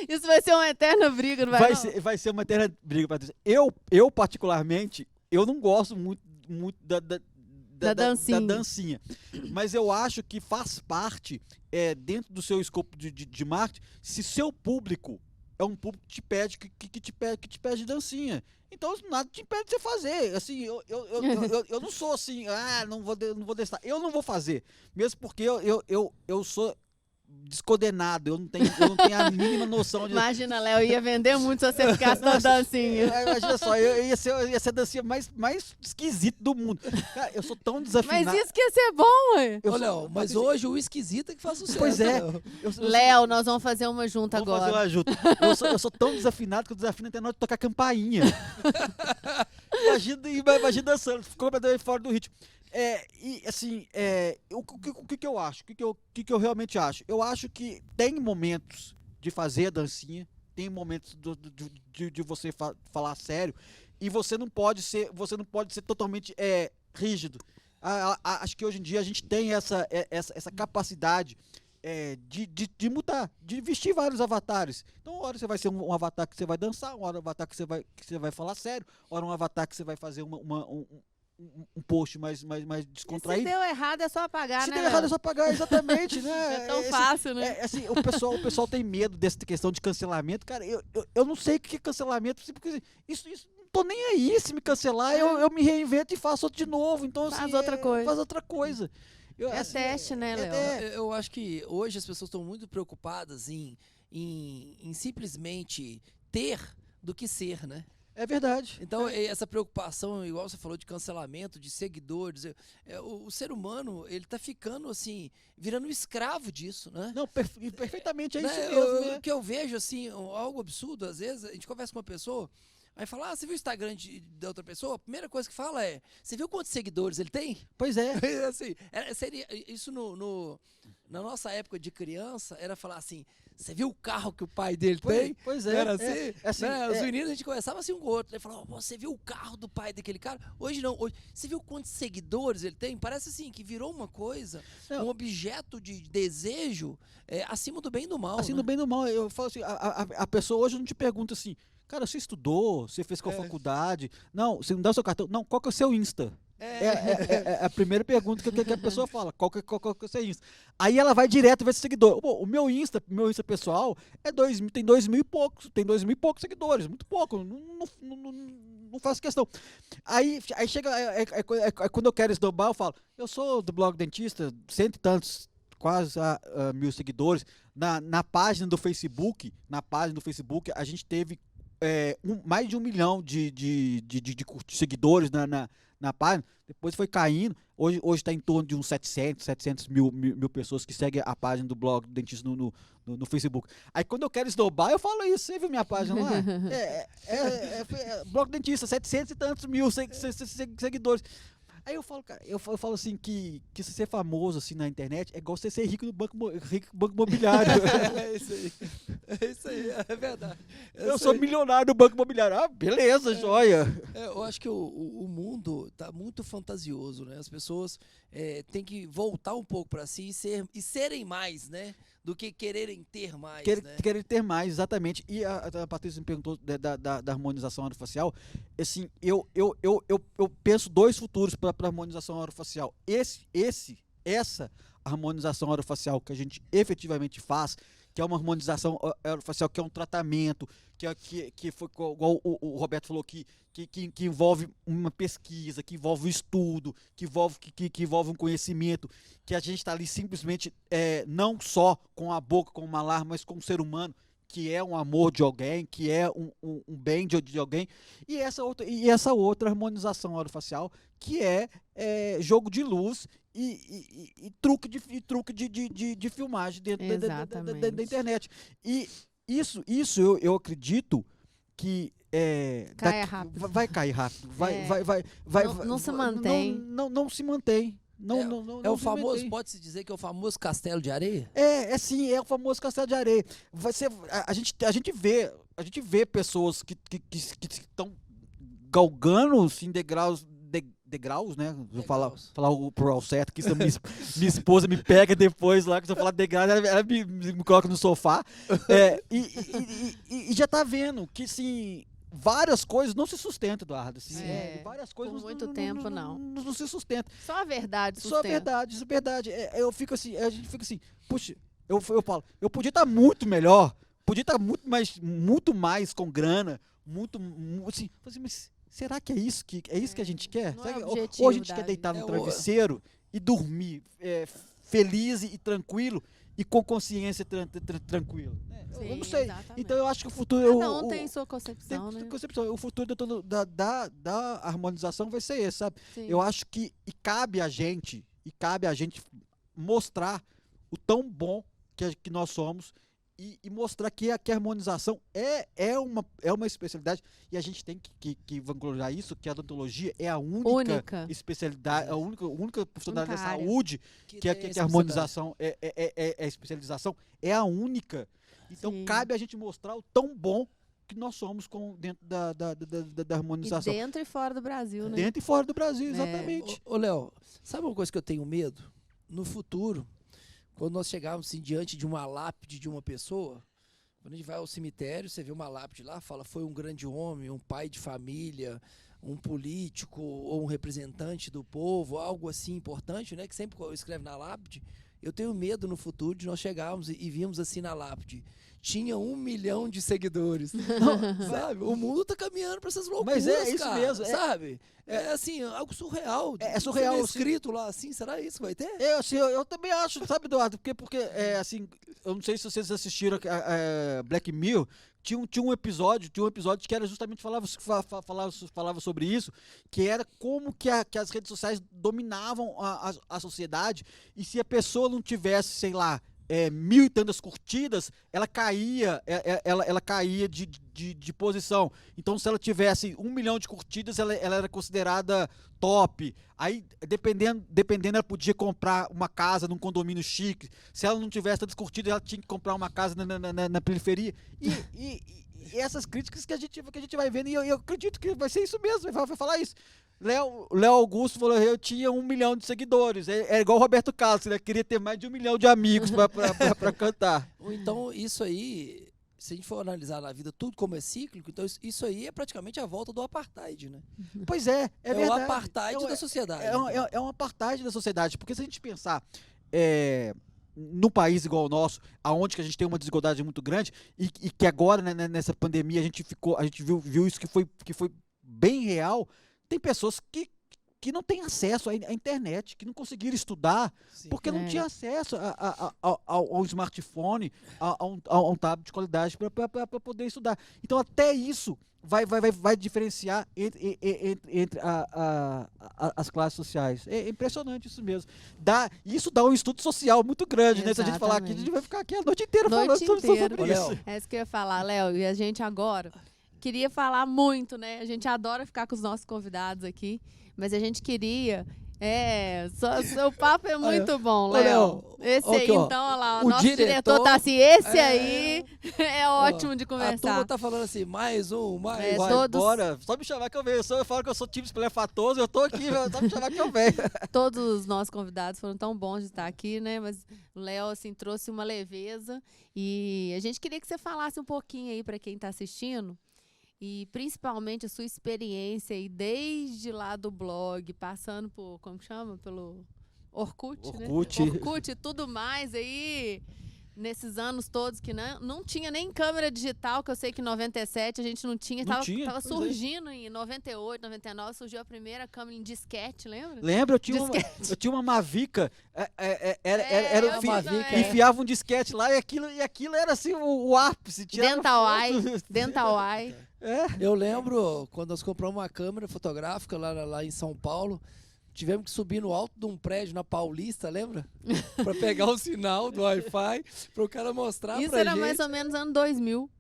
Isso vai ser uma eterna briga, não vai não? Vai ser uma eterna briga, Patrícia. Eu particularmente, eu não gosto muito da dancinha. Mas eu acho que faz parte, dentro do seu escopo de marketing, se seu público é um público que te pede dancinha. Então, nada te impede de você fazer. Assim, eu não sou assim, não vou testar. Eu não vou fazer. Mesmo porque eu sou descoordenado, eu não tenho a mínima noção de... Imagina, Léo, ia vender muito se você ficasse na dancinha. Imagina só, eu ia ser a dancinha mais esquisita do mundo. Cara, eu sou tão desafinado. Mas isso que ia ser bom, ué. Léo, mas hoje o esquisito é que faz sucesso. Pois é. Léo, nós vamos fazer uma junta vamos agora. Fazer uma junta. Eu sou tão desafinado que eu desafino até na hora de tocar campainha. Imagina dançando, ficou completamente fora do ritmo. E assim, o que eu acho? O que eu realmente acho? Eu acho que tem momentos de fazer a dancinha, tem momentos de você falar sério, e você não pode ser totalmente rígido. Acho que hoje em dia a gente tem essa capacidade de mudar, de vestir vários avatares. Então, uma hora você vai ser um avatar que você vai dançar, uma hora um avatar que você vai falar sério, uma hora um avatar que você vai fazer um post mais descontraído. Se deu errado é só apagar, Se né? deu errado é só apagar, exatamente, né? É tão fácil, né? Assim, o pessoal tem medo dessa questão de cancelamento. Cara, eu não sei o que é cancelamento, porque isso não tô nem aí. Se me cancelar, eu me reinvento e faço outro de novo. Então, assim, Faz outra coisa. Faz outra coisa. Teste, né, Léo? Eu acho que hoje as pessoas estão muito preocupadas em simplesmente ter do que ser, né? É verdade. Então, essa preocupação, igual você falou, de cancelamento, de seguidores, o ser humano, ele tá ficando, assim, virando escravo disso, né? Não, perfeitamente é isso Né? mesmo. O que eu vejo, assim, algo absurdo, às vezes, a gente conversa com uma pessoa, Aí fala, você viu o Instagram da outra pessoa? A primeira coisa que fala é, você viu quantos seguidores ele tem? Pois é. Assim, seria, isso na nossa época de criança, era falar assim, você viu o carro que o pai dele tem? Pois é. Era assim, assim, né? Os meninos, a gente conversava assim um com o outro. Ele falava, você viu o carro do pai daquele cara? Hoje não. Hoje, você viu quantos seguidores ele tem? Parece assim, que virou uma coisa, um objeto de desejo acima do bem e do mal. Assim, né? do bem e do mal, eu falo assim, a pessoa hoje não te pergunta assim, cara, você estudou, você fez qual faculdade? Não, você não dá o seu cartão. Não, qual que é o seu Insta? É a primeira pergunta que a pessoa fala, qual que é o seu Insta? Aí ela vai direto ver esse seguidor. Pô, o meu Insta pessoal tem 2.000 e poucos, seguidores, muito pouco, não faço questão. Aí chega, quando eu quero esnobar, eu falo, eu sou do blog Dentista, cento e tantos, quase 1.000 seguidores. Na página do Facebook, a gente teve mais de 1 milhão de seguidores na página. Depois foi caindo. Hoje está em torno de uns 700 mil pessoas que seguem a página do blog do Dentista no Facebook. Aí quando eu quero esnobar, eu falo isso. Você viu minha página lá? Blog do Dentista, 700 e tantos mil seguidores. Aí eu falo, cara, eu falo assim que você ser famoso assim na internet é igual você ser rico no banco imobiliário. É isso aí, é verdade. Eu sou milionário no banco imobiliário. Ah, beleza, joia. Eu acho que o mundo tá muito fantasioso, né? As pessoas têm que voltar um pouco para si e serem mais, né? Do que quererem ter mais, né? Querer ter mais, exatamente. E a Patrícia me perguntou da harmonização orofacial. Assim, eu penso 2 futuros para a harmonização orofacial. Essa harmonização orofacial que a gente efetivamente faz, que é uma harmonização orofacial, que é um tratamento, que foi igual o Roberto falou aqui, que envolve uma pesquisa, que envolve um estudo, que envolve um conhecimento, que a gente está ali simplesmente não só com a boca, com o malar, mas com o ser humano, que é um amor de alguém, que é um bem de alguém, e essa outra harmonização orofacial, que é jogo de luz e truque de filmagem dentro da internet. E isso eu acredito que vai cair rápido. Não se mantém. Não se mantém. O famoso, pode-se dizer que é o famoso castelo de areia? Sim, é o famoso castelo de areia. A gente vê pessoas que estão galgando assim, degraus, né? Vou falar o plural certo, que isso minha esposa me pega depois lá, que se eu falar degrau, ela me coloca no sofá. E já tá vendo que, assim, várias coisas não se sustentam, Eduardo. Assim, várias coisas por muito tempo não se sustentam. Só a verdade sustenta. Só a verdade. A gente fica assim, puxa, eu falo, eu podia estar muito melhor, podia estar muito mais com grana, assim, mas será que é isso que a gente quer? Ou a gente quer deitar no travesseiro e dormir feliz e tranquilo e com consciência tranquila? Eu não sei. Exatamente. Então eu acho que o futuro... Cada um tem sua concepção, né? O futuro da harmonização vai ser esse, sabe? Sim. Eu acho que cabe a gente mostrar o tão bom que nós somos e mostrar que a harmonização é uma especialidade, e a gente tem que vangloriar isso, que a odontologia é a única especialidade, a única profissional da saúde que a harmonização é especialização, é a única. Então cabe a gente mostrar o tão bom que nós somos dentro da harmonização. E dentro e fora do Brasil, né? Dentro e fora do Brasil, exatamente. Ô Léo, sabe uma coisa que eu tenho medo? No futuro, quando nós chegarmos assim, diante de uma lápide de uma pessoa, quando a gente vai ao cemitério, você vê uma lápide lá, fala, foi um grande homem, um pai de família, um político ou um representante do povo, algo assim importante, né, que sempre escreve na lápide. Eu tenho medo no futuro de nós chegarmos e vimos assim na lápide, tinha 1 milhão de seguidores. Sabe? O mundo tá caminhando para essas loucuras, mas é isso cara, mesmo. Sabe? É assim, algo surreal. É surreal. Escrito lá assim, será isso que vai ter? Eu também acho, sabe, Eduardo? Porque assim, eu não sei se vocês assistiram Black Mirror, tinha um episódio que era justamente falava sobre isso, que era como que as redes sociais dominavam a sociedade, e se a pessoa não tivesse, sei lá, mil e tantas curtidas, ela caía, ela caía de posição. Então, se ela tivesse 1 milhão de curtidas, ela era considerada top. Aí, dependendo, ela podia comprar uma casa num condomínio chique. Se ela não tivesse tantas curtidas, ela tinha que comprar uma casa na periferia. E essas críticas que a gente vai vendo, e eu acredito que vai ser isso mesmo, vai falar isso. Léo Augusto falou, eu tinha 1 milhão de seguidores. É igual o Roberto Carlos, né? Queria ter mais de 1 milhão de amigos pra cantar. Então, isso aí, se a gente for analisar na vida tudo como é cíclico, então isso aí é praticamente a volta do apartheid, né? Pois é verdade. O apartheid da sociedade. É um apartheid da sociedade, porque se a gente pensar num país igual ao nosso, aonde que a gente tem uma desigualdade muito grande, e que agora, né, nessa pandemia, a gente viu isso que foi bem real. Tem pessoas que não têm acesso à internet, que não conseguiram estudar, Sim. porque não tinha acesso ao smartphone, a um tablet de qualidade para poder estudar. Então, até isso vai diferenciar entre as classes sociais. É impressionante isso mesmo. Isso dá um estudo social muito grande, né? Se a gente falar aqui, a gente vai ficar aqui a noite inteira falando sobre isso. É isso que eu ia falar, Léo. E a gente agora queria falar muito, né? A gente adora ficar com os nossos convidados aqui, mas a gente queria... seu papo é muito bom, Léo. Esse aí, ó, então, olha lá, o nosso diretor tá assim, esse aí é ótimo de A conversar. turma tá falando assim, mais um. Vai, todos... Bora, só me chamar que eu venho. Eu falo que eu sou time esplefatoso, eu tô aqui, só me chamar que eu venho. Todos os nossos convidados foram tão bons de estar aqui, né? Mas o Léo, assim, trouxe uma leveza e a gente queria que você falasse um pouquinho aí para quem tá assistindo. E principalmente a sua experiência aí, desde lá do blog, passando por, como chama? Pelo Orkut, né? Orkut e tudo mais aí, nesses anos todos que não tinha nem câmera digital, que eu sei que em 97 a gente não tinha. Tava surgindo em 98, 99, surgiu a primeira câmera em disquete, lembra? Lembra? Eu tinha uma Mavica, enfiava um disquete lá e aquilo era assim o ápice. Dental Eye. Eu lembro quando nós compramos uma câmera fotográfica lá em São Paulo, tivemos que subir no alto de um prédio na Paulista, lembra? Pra pegar o sinal do Wi-Fi, para o cara mostrar pra gente. Isso era mais ou menos ano 2000.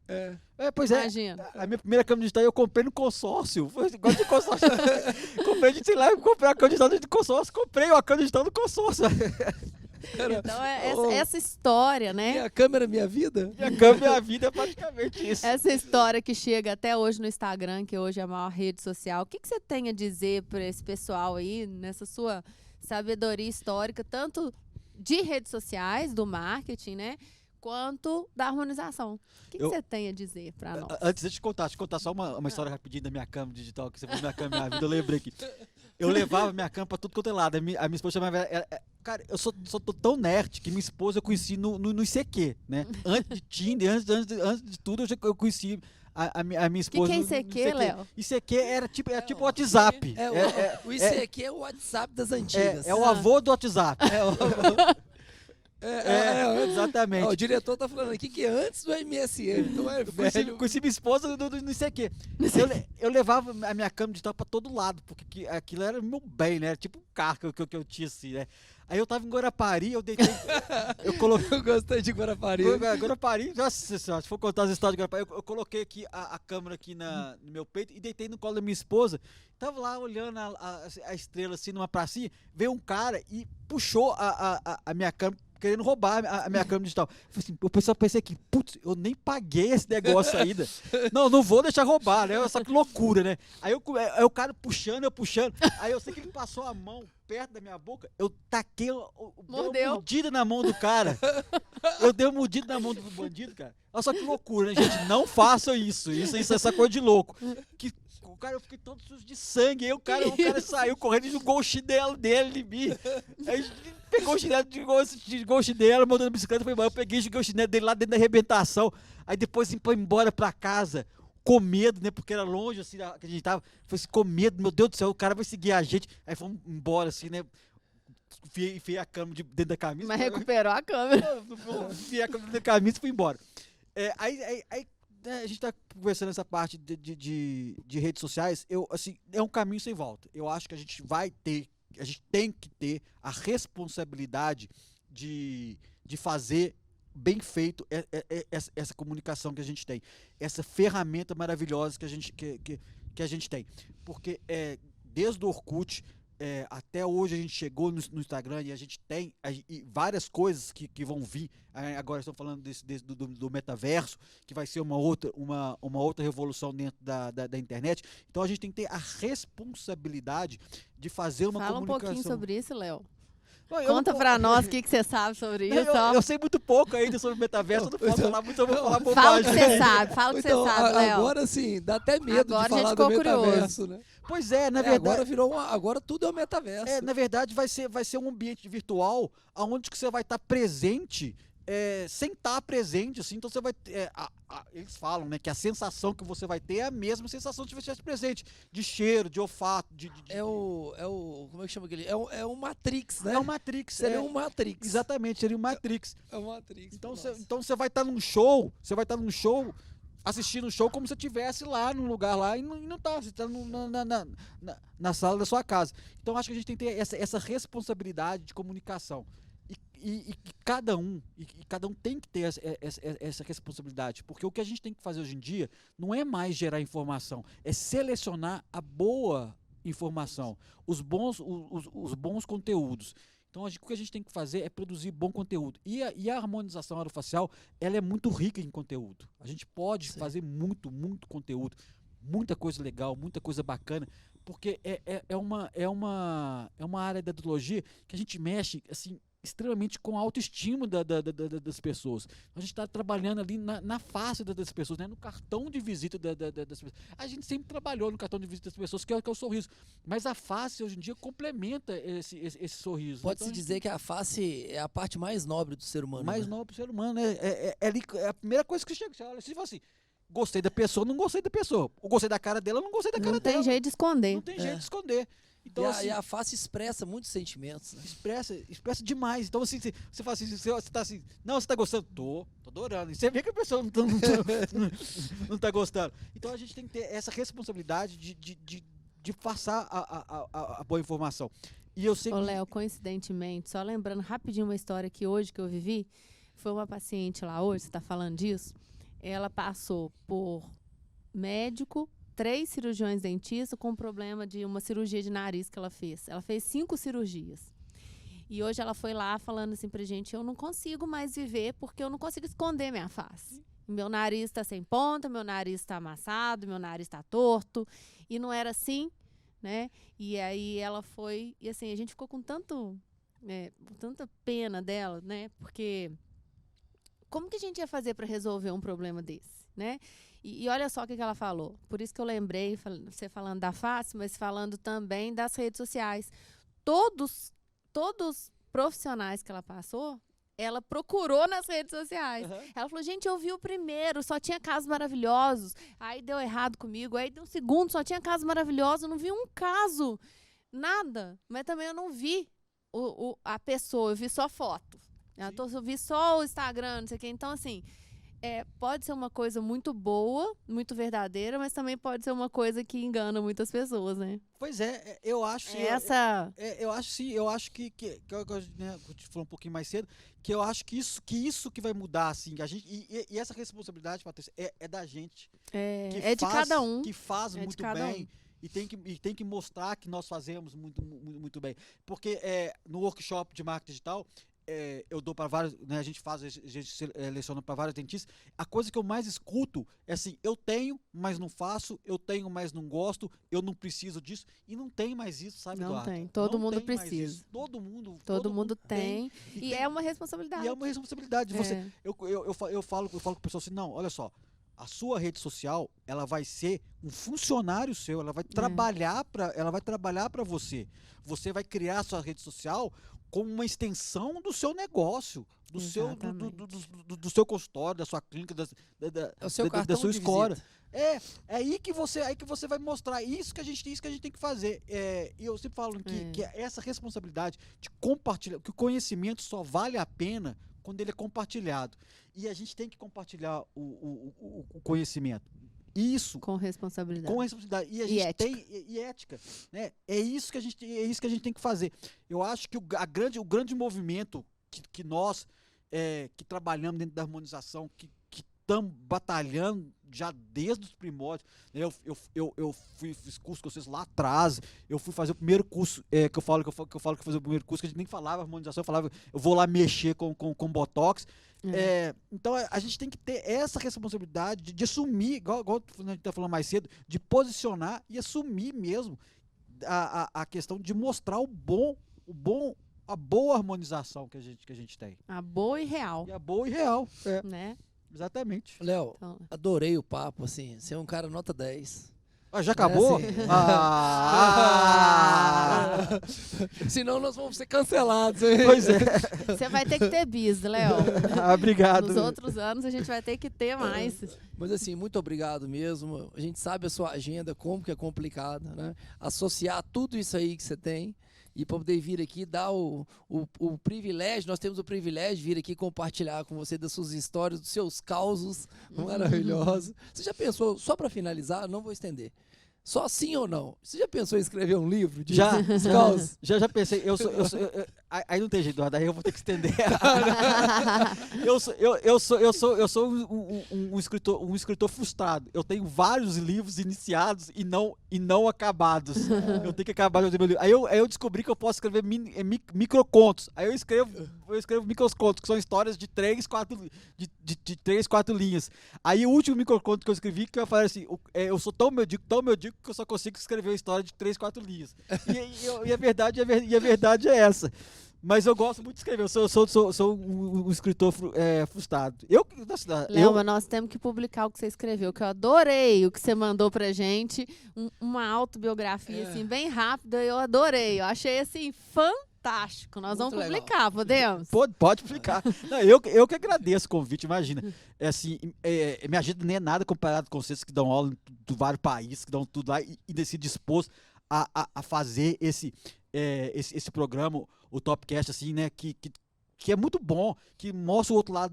Pois é. Imagina. A minha primeira câmera digital eu comprei no consórcio. Gosto de consórcio. Comprei a câmera digital de consórcio. Comprei a câmera digital do consórcio. Então, essa história, né? Minha câmera, minha vida? Minha câmera, minha vida é praticamente isso. Essa história que chega até hoje no Instagram, que hoje é a maior rede social. O que você tem a dizer para esse pessoal aí, nessa sua sabedoria histórica, tanto de redes sociais, do marketing, né? Quanto da harmonização. O que você tem a dizer para nós? Antes de te contar só uma história rapidinho da minha câmera digital, que você falou minha câmera, minha vida, eu lembrei aqui. Eu levava minha câmera pra tudo quanto é lado. A minha esposa chamava cara, eu sou tão nerd que minha esposa eu conheci no ICQ, né? Antes de Tinder, antes de tudo, eu conheci a minha esposa. O que é ICQ, Léo? ICQ era tipo o WhatsApp. O ICQ é o WhatsApp das antigas. É o avô do WhatsApp. Exatamente. O diretor tá falando aqui que é antes do MSN, então é velho. Conheci minha esposa no ICQ. Eu levava a minha câmera digital pra todo lado, porque aquilo era meu bem, né? Era tipo um carro que eu tinha assim, né? Aí eu tava em Guarapari, eu deitei. Eu gostei de Guarapari. Guarapari, nossa senhora, se for contar as histórias de Guarapari, eu coloquei aqui a câmera aqui no meu peito e deitei no colo da minha esposa. Tava lá olhando a estrela assim numa pracinha, veio um cara e puxou a minha câmera, querendo roubar a minha câmera digital. Eu pensei aqui, putz, eu nem paguei esse negócio ainda. Não vou deixar roubar, né? Só que loucura, né? Aí o cara puxando, aí eu sei que ele passou a mão perto da minha boca, eu taquei uma mordida na mão do cara. Eu dei uma mordida na mão do bandido, cara. Olha só que loucura, né, gente? Não façam isso. Isso é essa coisa de louco. O cara, eu fiquei todo sujo de sangue. Aí o cara saiu correndo e jogou o chinelo dele em mim. Aí pegou o chinelo, jogou o chinelo, mandou na bicicleta e foi embora. Eu peguei e joguei o chinelo dele lá dentro da arrebentação. Aí depois foi embora pra casa, com medo, né? Porque era longe, assim, que a gente tava. Foi assim, com medo, meu Deus do céu, o cara vai seguir a gente. Aí fomos embora, assim, né? Enfiei a câmera dentro da camisa. Mas recuperou a câmera. Enfiei a câmera dentro da camisa e fui embora. Aí a gente tá conversando essa parte de redes sociais, assim, é um caminho sem volta. Eu acho que a gente tem que ter a responsabilidade de de fazer bem feito essa comunicação que a gente tem, essa ferramenta maravilhosa que a gente tem. Porque desde o Orkut até hoje a gente chegou no Instagram e a gente tem várias coisas que vão vir. Agora estamos falando do metaverso, que vai ser uma outra revolução dentro da internet. Então a gente tem que ter a responsabilidade de fazer uma Fala comunicação. um pouquinho sobre isso, Léo. Eu Conta não- pra nós o que você sabe sobre isso. ó. Eu sei muito pouco ainda sobre o metaverso, eu não posso falar muito, eu vou falar Fala o que bobagem. você sabe, fala o que você Então, sabe, Léo. agora sim, dá até medo Agora de a gente falar ficou do curioso. metaverso, né? Pois é, na Agora verdade, agora tudo é o metaverso. na verdade vai ser um ambiente virtual onde que você vai estar presente sem estar presente, assim. Então você vai eles falam, né, que a sensação que você vai ter é a mesma sensação se você estivesse presente, de cheiro, de olfato, Como é que chama aquele? É um Matrix, né? é o Matrix, Seria um Matrix. exatamente, seria o Matrix. É um Matrix. Então nossa. você vai estar num show, assistindo um show como se você estivesse lá num lugar lá e não tá, você está na sala da sua casa. Então acho que a gente tem que ter essa responsabilidade de comunicação. E cada um tem que ter essa responsabilidade, porque o que a gente tem que fazer hoje em dia não é mais gerar informação, é selecionar a boa informação, os bons conteúdos. Então o que a gente tem que fazer é produzir bom conteúdo. E a harmonização orofacial, ela é muito rica em conteúdo. A gente pode fazer muito conteúdo, muita coisa legal, muita coisa bacana, porque é uma área da odontologia que a gente mexe assim extremamente com a autoestima das pessoas. A gente está trabalhando ali na face das pessoas, né? No cartão de visita das pessoas. A gente sempre trabalhou no cartão de visita das pessoas, que é o sorriso. Mas a face, hoje em dia, complementa esse sorriso. Pode-se dizer que a face é a parte mais nobre do ser humano. Mais né? nobre do ser humano. É a primeira coisa que chega. Você olha, você fala assim, gostei da pessoa, não gostei da pessoa. Ou gostei da cara dela, não gostei da cara Não dela. tem jeito de esconder. Não tem jeito de esconder. Então, E a face expressa muitos sentimentos. Né? expressa demais. Então, assim, você fala assim, você tá assim, não, você tá gostando? Tô adorando. E você vê que a pessoa não tá gostando. Então, a gente tem que ter essa responsabilidade de passar a boa informação. E eu sei Ô, que... Léo, coincidentemente, só lembrando rapidinho uma história que hoje que eu vivi, foi uma paciente lá hoje, você tá falando disso, ela passou por médico, 3 cirurgiões dentistas com problema de uma cirurgia de nariz que ela fez. Ela fez 5 cirurgias. E hoje ela foi lá falando assim pra gente, eu não consigo mais viver porque eu não consigo esconder minha face. Meu nariz tá sem ponta, meu nariz tá amassado, meu nariz tá torto. E não era assim, né? E aí ela foi... E assim, a gente ficou com tanta pena dela, né? Porque como que a gente ia fazer para resolver um problema desse, né? E olha só o que ela falou. Por isso que eu lembrei, você falando da face, mas falando também das redes sociais. Todos profissionais que ela passou, ela procurou nas redes sociais. Uhum. Ela falou, gente, eu vi o primeiro, só tinha casos maravilhosos. Aí deu errado comigo. Aí deu um segundo, só tinha casos maravilhosos. Eu não vi um caso, nada. Mas também eu não vi a pessoa, eu vi só foto. Eu vi só o Instagram, não sei o quê. Então, assim... pode ser uma coisa muito boa, muito verdadeira, mas também pode ser uma coisa que engana muitas pessoas, né? Pois é, eu acho... Eu acho sim, eu acho que né, eu te falei um pouquinho mais cedo, que eu acho que isso que vai mudar, assim, a gente, e essa responsabilidade, Patrícia, é da gente. É de cada um. Que faz É de muito cada bem. E tem que mostrar que nós fazemos muito bem. Porque no workshop de marketing digital... eu dou para vários, né, a gente seleciona para vários dentistas. A coisa que eu mais escuto é assim, eu tenho, mas não faço, eu tenho, mas não gosto, eu não preciso disso, e não tem mais isso, sabe, Não Eduardo? tem, todo mundo tem mais precisa. isso. Todo mundo tem. E é uma responsabilidade. E é uma responsabilidade. Eu falo com o pessoal assim, não, olha só, a sua rede social, ela vai ser um funcionário seu, ela vai trabalhar para você. Você vai criar a sua rede social como uma extensão do seu negócio, do seu consultório, da sua clínica, É o seu da cartão sua de escola. visita. É aí que você vai mostrar isso que a gente tem que fazer. E eu sempre falo que essa responsabilidade de compartilhar, que o conhecimento só vale a pena quando ele é compartilhado. E a gente tem que compartilhar o conhecimento. Isso Com responsabilidade. com responsabilidade e ética. E ética, né? É isso que a gente tem que fazer. Eu acho que o grande movimento que nós que trabalhamos dentro da harmonização, que estamos batalhando já desde os primórdios. Eu fiz curso com vocês lá atrás, eu fui fazer o primeiro curso, que eu falo que fazer o primeiro curso, que a gente nem falava harmonização, eu falava, eu vou lá mexer com Botox. Então a gente tem que ter essa responsabilidade de assumir, igual a gente está falando mais cedo, de posicionar e assumir mesmo a questão de mostrar a boa harmonização que a gente tem. A boa e real. E a boa e real. Né? Exatamente. Léo, Então, adorei o papo, assim. Você é um cara nota 10. Já acabou? assim. Senão nós vamos ser cancelados. Hein? Pois é. você vai ter que ter bis, Léo. Obrigado. Nos outros anos a gente vai ter que ter mais. Mas assim, muito obrigado mesmo. A gente sabe a sua agenda, como que é complicada, né? Associar tudo isso aí que você tem e para poder vir aqui dar o privilégio, nós temos o privilégio de vir aqui compartilhar com você das suas histórias, dos seus causos maravilhosos. Você já pensou, só para finalizar, não vou estender, só sim ou não? Você já pensou em escrever um livro de causos? Já pensei. Aí não tem jeito, aí eu vou ter que estender. eu sou um escritor frustrado. Eu tenho vários livros iniciados e não acabados. Eu tenho que acabar de fazer meu livro. Aí eu descobri que eu posso escrever microcontos. Aí eu escrevo microcontos, que são histórias de 3, 4 linhas. Aí o último microconto que eu escrevi, que eu falei assim, eu sou tão medíocre, que eu só consigo escrever uma história de 3, 4 linhas. E a verdade é essa. Mas eu gosto muito de escrever, eu sou um escritor frustrado. Léo, nós temos que publicar o que você escreveu, que eu adorei o que você mandou pra gente, uma autobiografia assim, bem rápida, eu adorei, eu achei assim, fantástico. Nós Muito vamos legal. publicar, podemos? Pode publicar. Não, eu que agradeço o convite, imagina. Minha agenda nem é nada comparado com vocês que dão aula em vários países, que dão tudo lá e se dispôs a fazer esse programa, o Topcast, assim, né, que é muito bom, que mostra o outro lado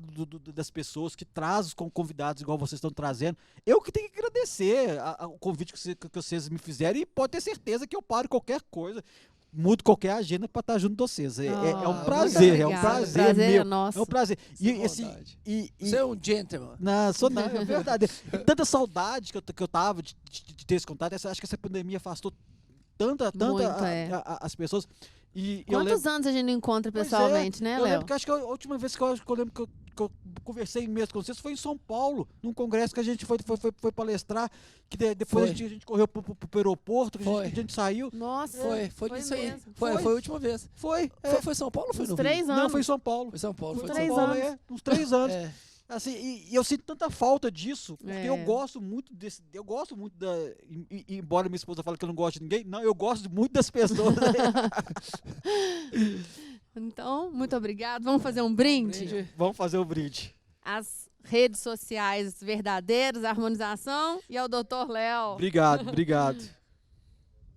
das pessoas, que traz com convidados igual vocês estão trazendo. Eu que tenho que agradecer o convite que vocês me fizeram e pode ter certeza que eu paro qualquer coisa, mudo qualquer agenda para estar junto de vocês. É um prazer, muito é um prazer obrigada. meu. É nosso. É um prazer. Sem maldade. Você é um gentleman. Não, sou não, é verdade. E tanta saudade que eu tava de ter esse contato, acho que essa pandemia afastou tanta Muito, as pessoas. E Quantos anos a gente não encontra Pois pessoalmente, né, eu Léo? lembro que acho que a última vez que eu lembro que eu conversei mesmo com vocês foi em São Paulo, num congresso que a gente foi palestrar, que depois a gente correu pro aeroporto, que a gente saiu. Nossa, Foi disso aí. mesmo. Foi a última vez. Foi São Paulo ou foi Uns no 3 Rio? anos. Não, foi em São Paulo. Foi São Paulo. Uns Foi São 3 Paulo, anos. uns 3 anos. É. Assim, e eu sinto tanta falta disso, porque eu É. gosto muito embora minha esposa fale que eu não gosto de ninguém, não, eu gosto muito das pessoas. Então, muito obrigado. Vamos fazer um brinde? Vamos fazer o brinde. As redes sociais verdadeiras, a harmonização e ao Dr. Léo. Obrigado.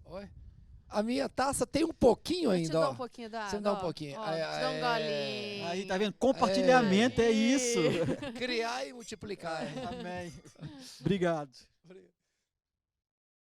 Oi? A minha taça tem um pouquinho Eu te ainda, dou ó. um pouquinho da água. Você me dá um pouquinho. Ó, te dou um golinho. Aí, tá vendo? Compartilhamento é isso. Criar e multiplicar. Amém. Obrigado.